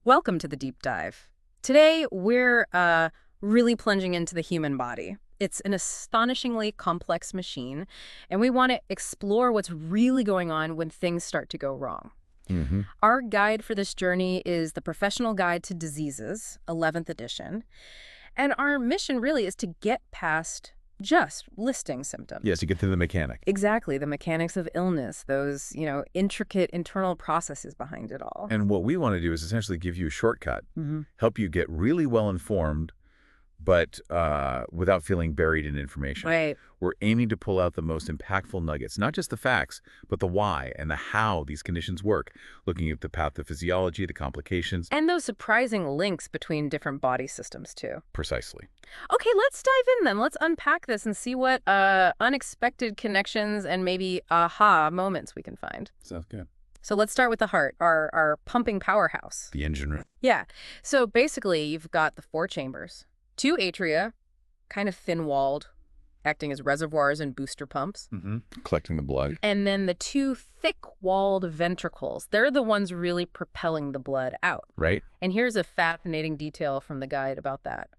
Welcome to the deep dive. Today, we're really plunging into the human body. It's an astonishingly complex machine, and we want to explore what's really going on when things start to go wrong. hmm Our guide for this journey is the Professional Guide to Diseases, 11th edition, and our mission really is to get past just listing symptoms. Yes, you get to the mechanic. Exactly, the mechanics of illness, those, intricate internal processes behind it all. And what we want to do is essentially give you a shortcut, Mm-hmm. help you get really well informed, but without feeling buried in information. Right. We're aiming to pull out the most impactful nuggets, not just the facts, but the why and the how these conditions work, looking at the pathophysiology, the complications. And those surprising links between different body systems, too. Precisely. Okay, let's dive in then. Let's unpack this and see what unexpected connections and maybe aha moments we can find. Sounds good. So let's start with the heart, our pumping powerhouse. The engine room. Yeah. So basically, you've got the four chambers, two atria, kind of thin-walled, acting as reservoirs and booster pumps. Collecting the blood. And then the two thick-walled ventricles. They're the ones really propelling the blood out. Right? And here's a fascinating detail from the guide about that.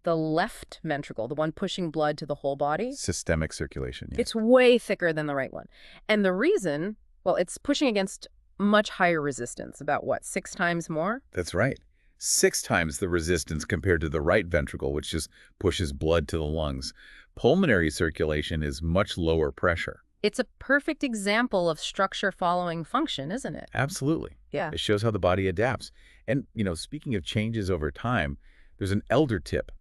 The left ventricle, the one pushing blood to the whole body, Systemic circulation. Yeah. it's way thicker than the right one. And the reason, well, it's pushing against much higher resistance, about what, 6 times more? That's right. 6 times the resistance compared to the right ventricle, which just pushes blood to the lungs. Pulmonary circulation is much lower pressure. It's a perfect example of structure following function, isn't it? Absolutely. Yeah. It shows how the body adapts. And, speaking of changes over time, there's an elder tip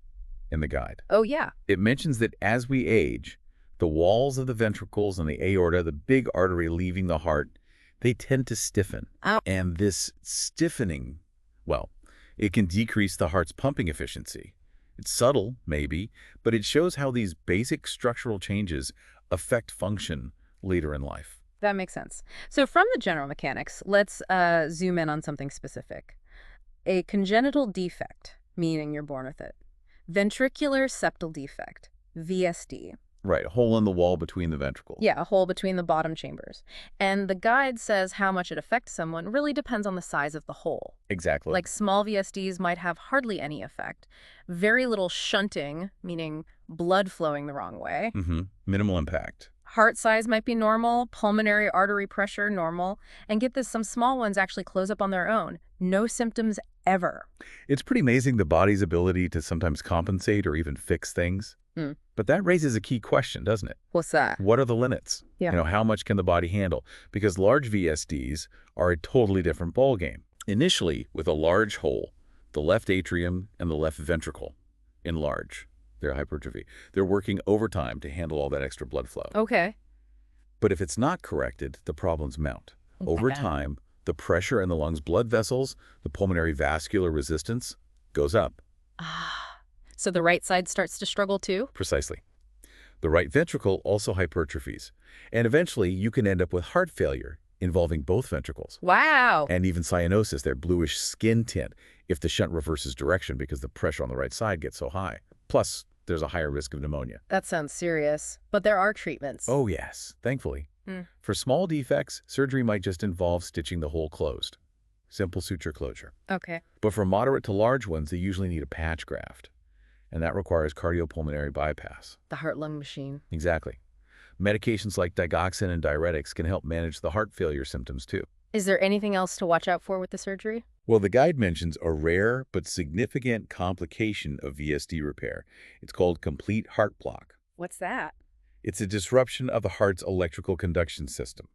in the guide. Oh, yeah. It mentions that as we age, the walls of the ventricles and the aorta, the big artery leaving the heart, they tend to stiffen. Oh. And this stiffening, well, it can decrease the heart's pumping efficiency. It's subtle, maybe, but it shows how these basic structural changes affect function later in life. That makes sense. So from the general mechanics, let's zoom in on something specific. A congenital defect, meaning you're born with it. Ventricular septal defect, VSD. Right, a hole in the wall between the ventricles. Yeah, a hole between the bottom chambers. And the guide says how much it affects someone really depends on the size of the hole. Exactly. Like small VSDs might have hardly any effect. Very little shunting, meaning blood flowing the wrong way. Minimal impact. Heart size might be normal, pulmonary artery pressure normal, and get this, some small ones actually close up on their own. No symptoms ever. It's pretty amazing the body's ability to sometimes compensate or even fix things. Hmm. But that raises a key question, doesn't it? What's that? What are the limits? Yeah. How much can the body handle? Because large VSDs are a totally different ballgame. Initially, with a large hole, the left atrium and the left ventricle enlarge their hypertrophy. They're working overtime to handle all that extra blood flow. Okay. But if it's not corrected, the problems mount. Over Okay. time, the pressure in the lungs' blood vessels, the pulmonary vascular resistance, goes up. So the right side starts to struggle too? Precisely. The right ventricle also hypertrophies. And eventually, you can end up with heart failure involving both ventricles. Wow. And even cyanosis, their bluish skin tint, if the shunt reverses direction because the pressure on the right side gets so high. Plus, there's a higher risk of pneumonia. That sounds serious. But there are treatments. Oh, yes, thankfully. Hmm. For small defects, surgery might just involve stitching the hole closed. Simple suture closure. Okay. But for moderate to large ones, they usually need a patch graft. And that requires cardiopulmonary bypass. The heart-lung machine. Exactly. Medications like digoxin and diuretics can help manage the heart failure symptoms too. Is there anything else to watch out for with the surgery? Well, the guide mentions a rare but significant complication of VSD repair. It's called complete heart block. What's that? It's a disruption of the heart's electrical conduction system.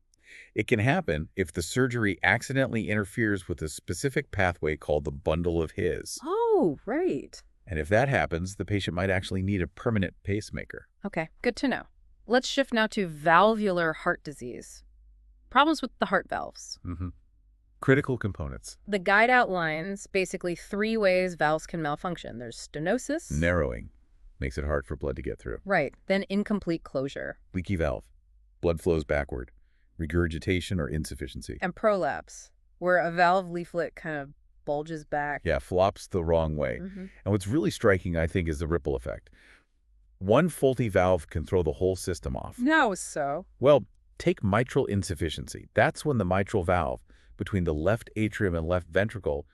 It can happen if the surgery accidentally interferes with a specific pathway called the bundle of His. Oh, right. And if that happens, the patient might actually need a permanent pacemaker. Okay, good to know. Let's shift now to valvular heart disease. Problems with the heart valves. Critical components. The guide outlines basically 3 ways valves can malfunction. There's stenosis. Narrowing makes it hard for blood to get through. Right. Then incomplete closure. Leaky valve. Blood flows backward. Regurgitation or insufficiency. And prolapse, where a valve leaflet kind of bulges back. Yeah, flops the wrong way. And what's really striking, I think, is the ripple effect. One faulty valve can throw the whole system off. No, so? Well, take mitral insufficiency. That's when the mitral valve between the left atrium and left ventricle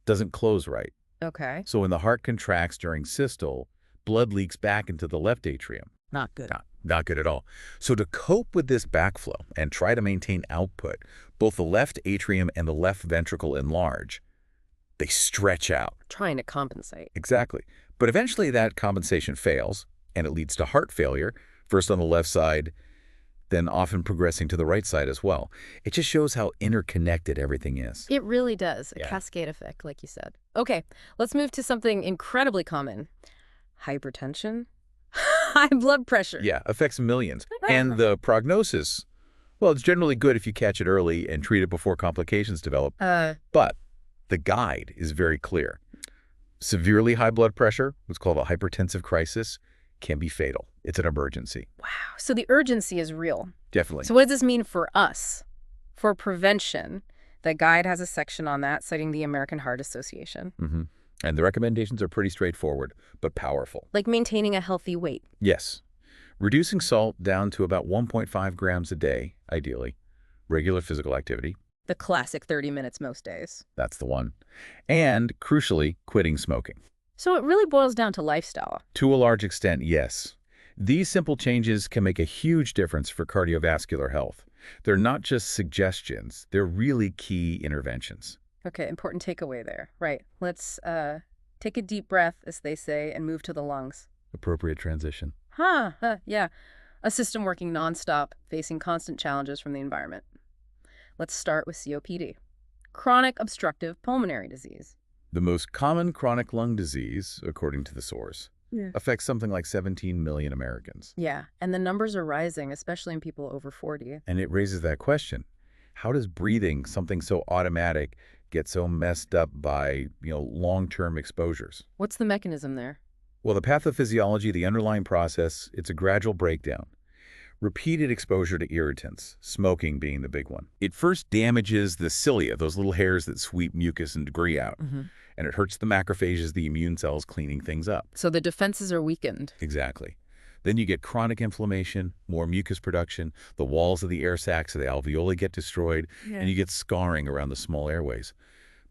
doesn't close right. Okay. So when the heart contracts during systole, blood leaks back into the left atrium. Not good. Not good at all. So to cope with this backflow and try to maintain output, both the left atrium and the left ventricle enlarge. They stretch out. Trying to compensate. Exactly. But eventually that compensation fails, and it leads to heart failure, first on the left side, then often progressing to the right side as well. It just shows how interconnected everything is. It really does. A Yeah. cascade effect, like you said. Okay, let's move to something incredibly common. Hypertension. High blood pressure. Yeah, affects millions. And the prognosis, well, it's generally good if you catch it early and treat it before complications develop. But the guide is very clear. Severely high blood pressure, what's called a hypertensive crisis, can be fatal. It's an emergency. Wow. So the urgency is real. Definitely. So what does this mean for us? For prevention, the guide has a section on that, citing the American Heart Association. And the recommendations are pretty straightforward, but powerful. Like maintaining a healthy weight. Yes. Reducing salt down to about 1.5 grams a day, ideally. Regular physical activity. The classic 30 minutes most days. That's the one. And, crucially, quitting smoking. So it really boils down to lifestyle. To a large extent, yes. These simple changes can make a huge difference for cardiovascular health. They're not just suggestions, they're really key interventions. Okay, important takeaway there. Right. Let's take a deep breath, as they say, and move to the lungs. Appropriate transition. Yeah. A system working nonstop, facing constant challenges from the environment. Let's start with COPD. Chronic obstructive pulmonary disease. The most common chronic lung disease, according to the source, affects something like 17 million Americans. Yeah, and the numbers are rising, especially in people over 40. And it raises that question. How does breathing, something so automatic, get so messed up by, long-term exposures? What's the mechanism there? Well, the pathophysiology, the underlying process, it's a gradual breakdown. Repeated exposure to irritants, smoking being the big one. It first damages the cilia, those little hairs that sweep mucus and debris out. And it hurts the macrophages, the immune cells, cleaning things up. So the defenses are weakened. Exactly. Then you get chronic inflammation, more mucus production, the walls of the air sacs of the alveoli get destroyed, and you get scarring around the small airways.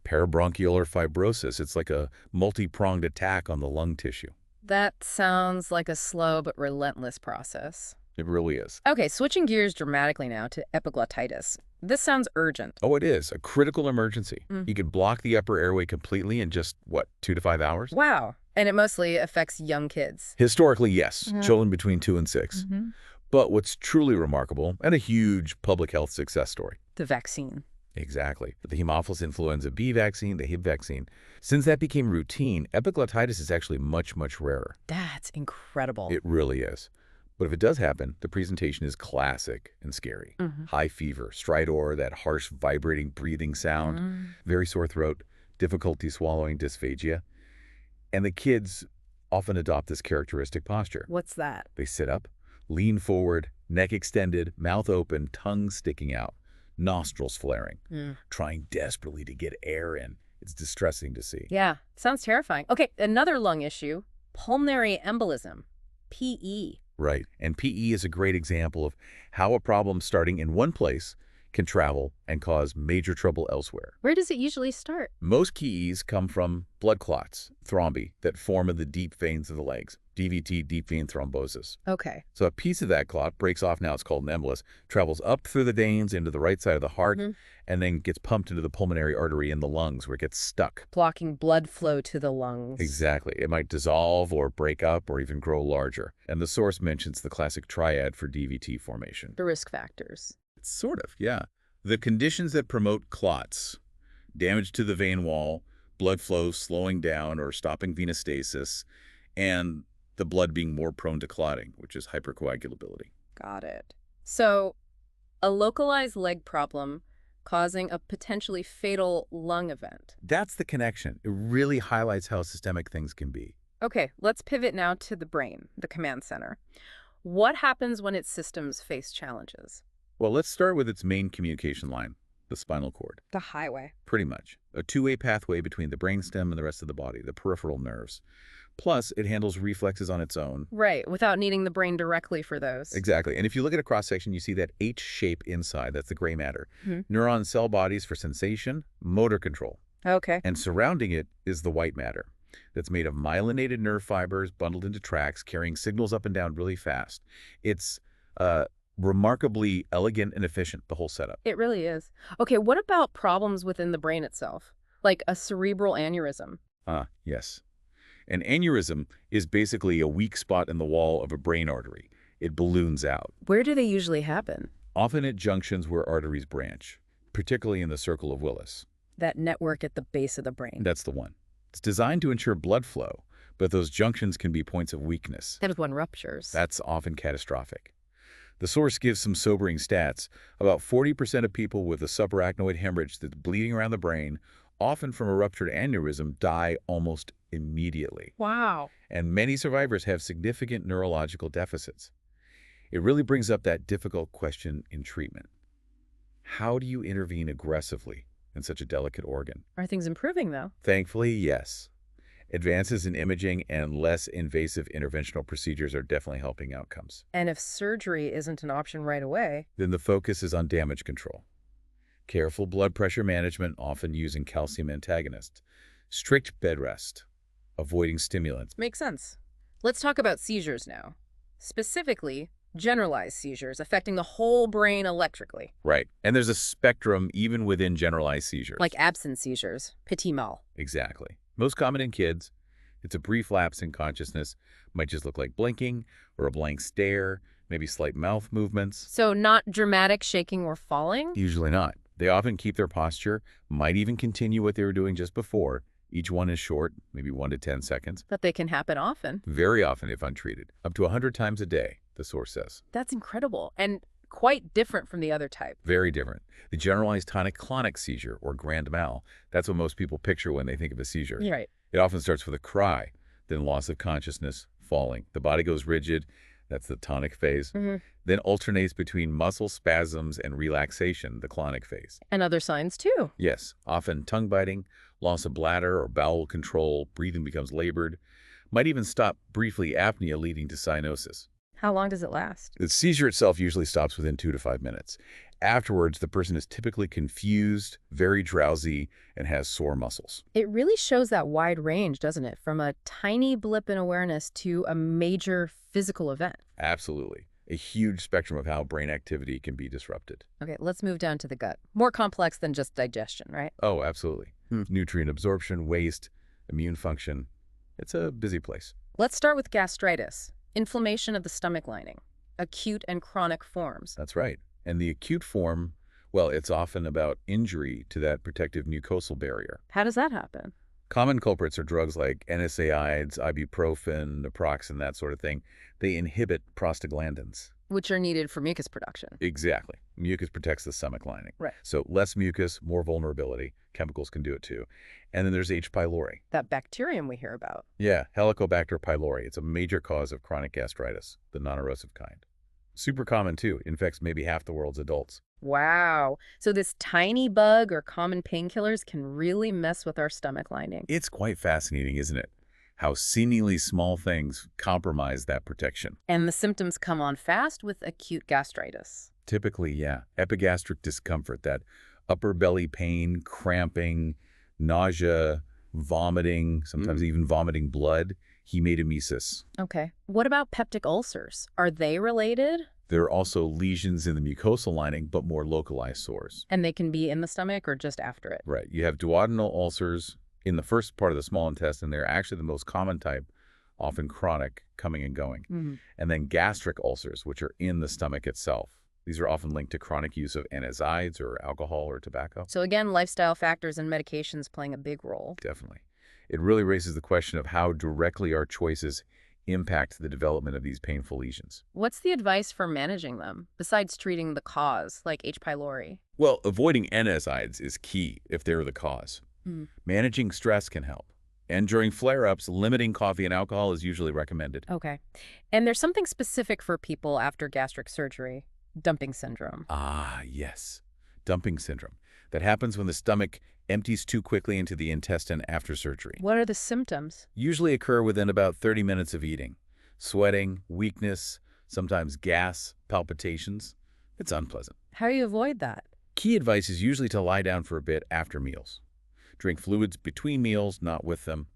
Parabronchial fibrosis, it's like a multi-pronged attack on the lung tissue. That sounds like a slow but relentless process. It really is. Okay, switching gears dramatically now to epiglottitis. This sounds urgent. Oh, it is. A critical emergency. You can block the upper airway completely in just, 2 to 5 hours? Wow. And it mostly affects young kids. Historically, yes. Children between 2 and 6. But what's truly remarkable, and a huge public health success story. The vaccine. Exactly. The Haemophilus influenza B vaccine, the Hib vaccine. Since that became routine, epiglottitis is actually much, much rarer. That's incredible. It really is. But if it does happen, the presentation is classic and scary. High fever, stridor, that harsh, vibrating breathing sound, very sore throat, difficulty swallowing, dysphagia. And the kids often adopt this characteristic posture. What's that? They sit up, lean forward, neck extended, mouth open, tongue sticking out, nostrils flaring, trying desperately to get air in. It's distressing to see. Yeah, sounds terrifying. Okay, another lung issue, pulmonary embolism, PE. Right. And PE is a great example of how a problem starting in one place can travel and cause major trouble elsewhere. Where does it usually start? Most PEs come from blood clots, thrombi, that form in the deep veins of the legs, DVT, deep vein thrombosis. Okay. So a piece of that clot breaks off, now it's called an embolus, travels up through the veins into the right side of the heart, and then gets pumped into the pulmonary artery in the lungs where it gets stuck. Blocking blood flow to the lungs. Exactly. It might dissolve or break up or even grow larger. And the source mentions the classic triad for DVT formation. The risk factors. Sort of, yeah. The conditions that promote clots, damage to the vein wall, blood flow slowing down or stopping venostasis, and the blood being more prone to clotting, which is hypercoagulability. Got it. So, a localized leg problem causing a potentially fatal lung event. That's the connection. It really highlights how systemic things can be. Okay, let's pivot now to the brain, the command center. What happens when its systems face challenges? Well, let's start with its main communication line, the spinal cord. The highway. Pretty much. A two-way pathway between the brainstem and the rest of the body, the peripheral nerves. Plus, it handles reflexes on its own. Right, without needing the brain directly for those. Exactly. And if you look at a cross-section, you see that H shape inside. That's the gray matter. Neuron cell bodies for sensation, motor control. Okay. And surrounding it is the white matter that's made of myelinated nerve fibers bundled into tracks, carrying signals up and down really fast. It's uh, remarkably elegant and efficient, the whole setup. It really is. Okay, what about problems within the brain itself? Like a cerebral aneurysm? Yes. An aneurysm is basically a weak spot in the wall of a brain artery. It balloons out, Where do they usually happen? often at junctions where arteries branch, particularly in the circle of Willis. That network at the base of the brain. That's the one. It's designed to ensure blood flow, but those junctions can be points of weakness. That is one ruptures. That's often catastrophic. The source gives some sobering stats. About 40% of people with a subarachnoid hemorrhage that's bleeding around the brain, often from a ruptured aneurysm, die almost immediately. Wow. And many survivors have significant neurological deficits. It really brings up that difficult question in treatment. How do you intervene aggressively in such a delicate organ? Are things improving, though? Thankfully, yes. Advances in imaging and less invasive interventional procedures are definitely helping outcomes. And if surgery isn't an option right away? Then the focus is on damage control. Careful blood pressure management, often using calcium antagonists. Strict bed rest, avoiding stimulants. Makes sense. Let's talk about seizures now. Specifically, generalized seizures affecting the whole brain electrically. Right. And there's a spectrum even within generalized seizures. Like absence seizures, petit mal. Exactly. Most common in kids. It's a brief lapse in consciousness. Might just look like blinking or a blank stare, maybe slight mouth movements. So not dramatic shaking or falling? Usually not. They often keep their posture, might even continue what they were doing just before. Each one is short, maybe 1 to 10 seconds. But they can happen often. Very often if untreated. Up to 100 times a day, the source says. That's incredible and quite different from the other type. Very different. The generalized tonic-clonic seizure, or grand mal, that's what most people picture when they think of a seizure. Right. It often starts with a cry, then loss of consciousness, falling. The body goes rigid. That's the tonic phase. Then alternates between muscle spasms and relaxation, the clonic phase. And other signs, too. Yes, often tongue biting, loss of bladder or bowel control, breathing becomes labored. Might even stop briefly apnea leading to cyanosis. How long does it last? The seizure itself usually stops within 2 to 5 minutes. Afterwards, the person is typically confused, very drowsy, and has sore muscles. It really shows that wide range, doesn't it? From a tiny blip in awareness to a major physical event. Absolutely. A huge spectrum of how brain activity can be disrupted. Okay, let's move down to the gut. More complex than just digestion, right? Oh, absolutely. Nutrient absorption, waste, immune function. It's a busy place. Let's start with gastritis, inflammation of the stomach lining, acute and chronic forms. That's right. And the acute form, well, it's often about injury to that protective mucosal barrier. How does that happen? Common culprits are drugs like NSAIDs, ibuprofen, naproxen, that sort of thing. They inhibit prostaglandins. Which are needed for mucus production. Exactly. Mucus protects the stomach lining. Right. So less mucus, more vulnerability. Chemicals can do it too. And then there's H. pylori. That bacterium we hear about. Yeah, Helicobacter pylori. It's a major cause of chronic gastritis, the non-erosive kind. Super common too. Infects maybe half the world's adults. Wow. So this tiny bug or common painkillers can really mess with our stomach lining. It's quite fascinating, isn't it? How seemingly small things compromise that protection. And the symptoms come on fast with acute gastritis. Typically, yeah. Epigastric discomfort, that upper belly pain, cramping, nausea, vomiting, sometimes even vomiting blood, hematemesis. Okay. What about peptic ulcers? Are they related? There are also lesions in the mucosal lining, but more localized sores. And they can be in the stomach or just after it? Right. You have duodenal ulcers in the first part of the small intestine. They're actually the most common type, often chronic, coming and going. And then gastric ulcers, which are in the stomach itself. These are often linked to chronic use of NSAIDs or alcohol or tobacco. So again, lifestyle factors and medications playing a big role. Definitely. It really raises the question of how directly our choices impact the development of these painful lesions. What's the advice for managing them, besides treating the cause, like H. pylori? Well, avoiding NSAIDs is key if they're the cause. Managing stress can help. And during flare-ups, limiting coffee and alcohol is usually recommended. Okay. And there's something specific for people after gastric surgery, dumping syndrome. Ah, yes. Dumping syndrome. That happens when the stomach empties too quickly into the intestine after surgery. What are the symptoms? Usually occur within about 30 minutes of eating. Sweating, weakness, sometimes gas, palpitations. It's unpleasant. How do you avoid that? Key advice is usually to lie down for a bit after meals. Drink fluids between meals, not with them,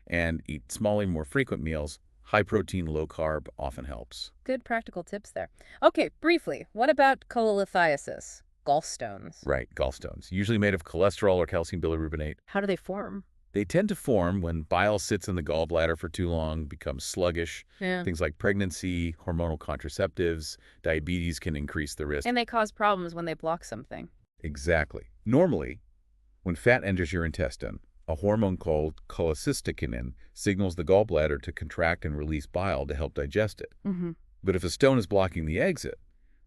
and eat smaller, more frequent meals. High protein, low carb often helps. Good practical tips there. Okay, briefly, what about cholelithiasis? Gallstones. Right, gallstones, usually made of cholesterol or calcium bilirubinate. How do they form? They tend to form when bile sits in the gallbladder for too long, becomes sluggish. Yeah. Things like pregnancy, hormonal contraceptives, diabetes can increase the risk. And they cause problems when they block something. Exactly. Normally, when fat enters your intestine, a hormone called cholecystokinin signals the gallbladder to contract and release bile to help digest it. Mm-hmm. But if a stone is blocking the exit,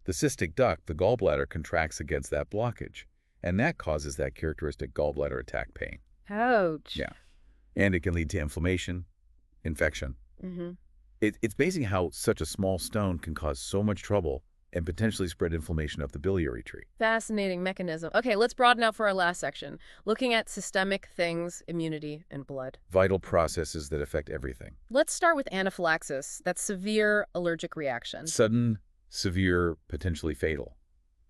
the cystic duct, the gallbladder, contracts against that blockage, and that causes that characteristic gallbladder attack pain. Ouch. Yeah. And it can lead to inflammation, infection. Mm-hmm. It's amazing how such a small stone can cause so much trouble and potentially spread inflammation up the biliary tree. Fascinating mechanism. Okay, let's broaden out for our last section. Looking at systemic things, immunity, and blood. Vital processes that affect everything. Let's start with anaphylaxis. That's severe allergic reaction. Sudden, severe, potentially fatal.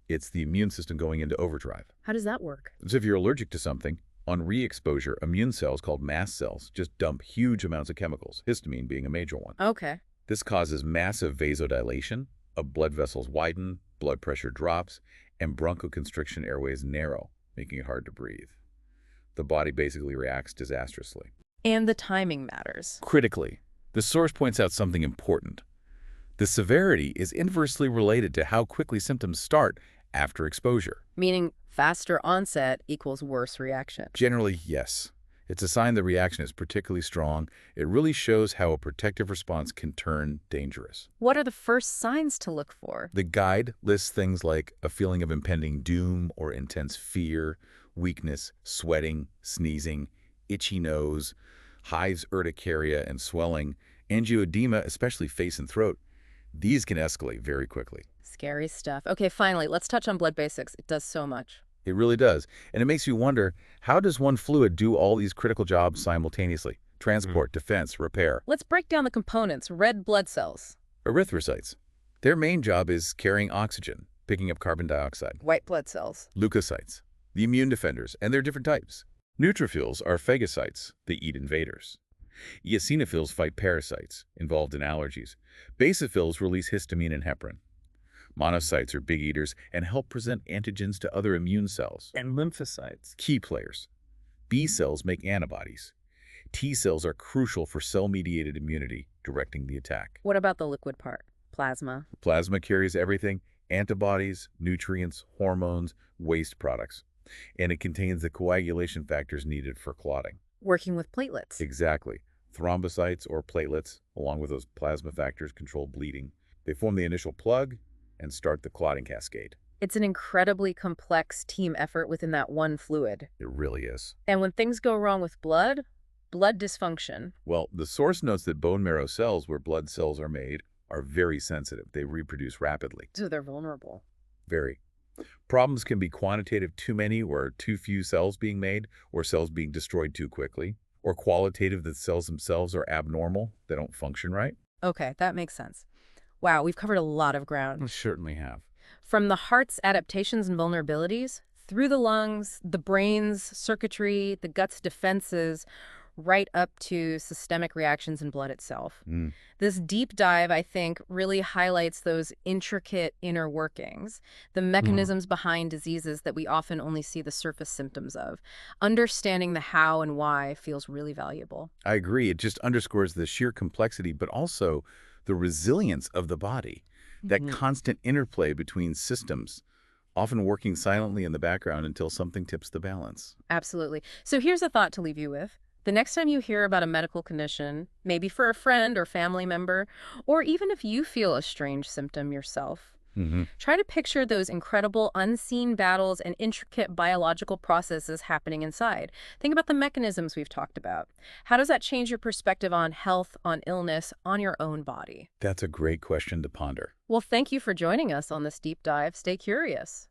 It's the immune system going into overdrive. How does that work? So if you're allergic to something, on re-exposure, immune cells called mast cells just dump huge amounts of chemicals, histamine being a major one. Okay. This causes massive vasodilation, blood vessels widen, blood pressure drops, and bronchoconstriction airways narrow, making it hard to breathe. The body basically reacts disastrously. And the timing matters. Critically, the source points out something important. The severity is inversely related to how quickly symptoms start after exposure. Meaning faster onset equals worse reaction. Generally, yes. It's a sign the reaction is particularly strong. It really shows how a protective response can turn dangerous. What are the first signs to look for? The guide lists things like a feeling of impending doom or intense fear, weakness, sweating, sneezing, itchy nose, hives, urticaria, and swelling, angioedema, especially face and throat. These can escalate very quickly. Scary stuff. Okay, finally, let's touch on blood basics. It does so much. It really does. And it makes you wonder, how does one fluid do all these critical jobs simultaneously? Transport, defense, repair. Let's break down the components. Red blood cells. Erythrocytes. Their main job is carrying oxygen, picking up carbon dioxide. White blood cells. Leukocytes, the immune defenders, and their different types. Neutrophils are phagocytes. They eat invaders. Eosinophils fight parasites involved in allergies. Basophils release histamine and heparin. Monocytes are big eaters and help present antigens to other immune cells. And lymphocytes. Key players. B cells make antibodies. T cells are crucial for cell-mediated immunity, directing the attack. What about the liquid part? Plasma. Plasma carries everything: antibodies, nutrients, hormones, waste products. And it contains the coagulation factors needed for clotting. Working with platelets. Exactly. Thrombocytes or platelets, along with those plasma factors, control bleeding. They form the initial plug and start the clotting cascade. It's an incredibly complex team effort within that one fluid. It really is. And when things go wrong with blood dysfunction. Well, the source notes that bone marrow cells, where blood cells are made, are very sensitive. They reproduce rapidly. So they're vulnerable. Very. Problems can be quantitative: too many or too few cells being made, or cells being destroyed too quickly, or qualitative, that cells themselves are abnormal, they don't function right. Okay, that makes sense. Wow, we've covered a lot of ground. We certainly have. From the heart's adaptations and vulnerabilities, through the lungs, the brain's circuitry, the gut's defenses, right up to systemic reactions in blood itself. This deep dive, I think, really highlights those intricate inner workings, the mechanisms behind diseases that we often only see the surface symptoms of. Understanding the how and why feels really valuable. I agree. It just underscores the sheer complexity, but also the resilience of the body, that constant interplay between systems, often working silently in the background until something tips the balance. Absolutely. So here's a thought to leave you with. The next time you hear about a medical condition, maybe for a friend or family member, or even if you feel a strange symptom yourself, try to picture those incredible unseen battles and intricate biological processes happening inside. Think about the mechanisms we've talked about. How does that change your perspective on health, on illness, on your own body? That's a great question to ponder. Well, thank you for joining us on this deep dive. Stay curious.